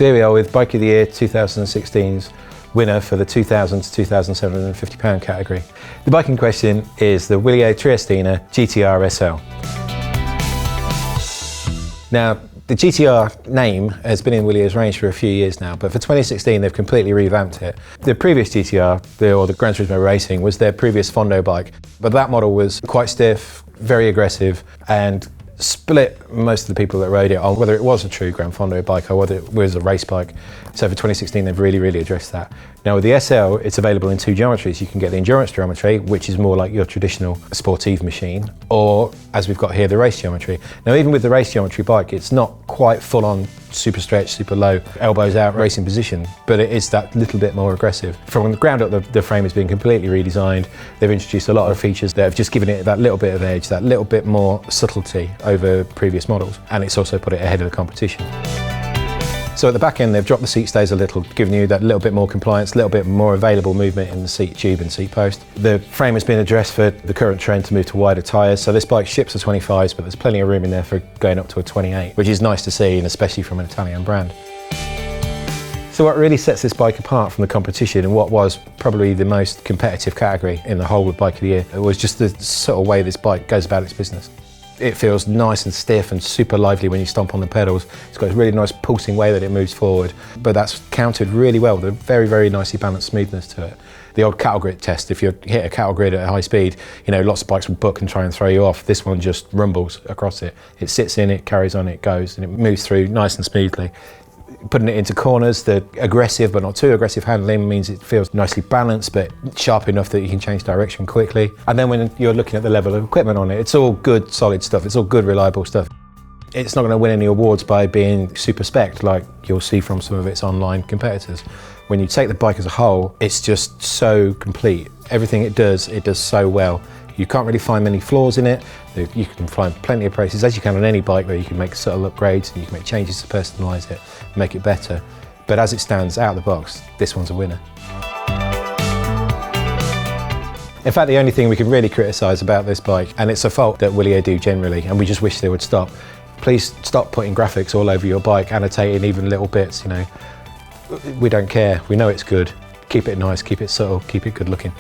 So here we are with Bike of the Year 2016's winner for the £2,000 to £2,750 category. The bike in question is the Wilier Triestina GTR SL. Now, the GTR name has been in Wilier's range for a few years now, but for 2016 they've completely revamped it. The previous GTR, or the Gran Turismo Racing, was their previous Fondo bike, but that model was quite stiff, very aggressive, and split most of the people that rode it on whether it was a true Gran Fondo bike or whether it was a race bike. So for 2016 they've really addressed that. Now with the SL, it's available in two geometries. You can get the endurance geometry, which is more like your traditional sportive machine, or as we've got here, the race geometry. Now even with the race geometry bike, it's not quite full on super stretch, super low, elbows out racing position, but it is that little bit more aggressive. From the ground up, the frame has been completely redesigned. They've introduced a lot of features that have just given it that little bit of edge, that little bit more subtlety over previous models, and it's also put it ahead of the competition. So at the back end, they've dropped the seat stays a little, giving you that little bit more compliance, a little bit more available movement in the seat tube and seat post. The frame has been addressed for the current trend to move to wider tyres, so this bike ships a 25s, but there's plenty of room in there for going up to a 28, which is nice to see, and especially from an Italian brand. So what really sets this bike apart from the competition and what was probably the most competitive category in the whole of Bike of the Year, it was just the sort of way this bike goes about its business. It feels nice and stiff and super lively when you stomp on the pedals. It's got a really nice pulsing way that it moves forward, but that's countered really well with a very nicely balanced smoothness to it. The old cattle grid test, if you hit a cattle grid at a high speed, you know, lots of bikes will book and try and throw you off. This one just rumbles across it. It sits in, it carries on, it goes, and it moves through nice and smoothly. Putting it into corners, the aggressive but not too aggressive handling means it feels nicely balanced but sharp enough that you can change direction quickly. And then when you're looking at the level of equipment on it, it's all good solid stuff, it's all good reliable stuff. It's not going to win any awards by being super spec'd like you'll see from some of its online competitors. When you take the bike as a whole, it's just so complete. Everything it does so well. You can't really find many flaws in it. You can find plenty of places, as you can on any bike, where you can make subtle upgrades and you can make changes to personalise it, make it better. But as it stands out of the box, this one's a winner. In fact, the only thing we can really criticise about this bike, and it's a fault that Wilier do generally, and we just wish they would stop, please stop putting graphics all over your bike, annotating even little bits, you know. We don't care, we know it's good. Keep it nice, keep it subtle, keep it good looking.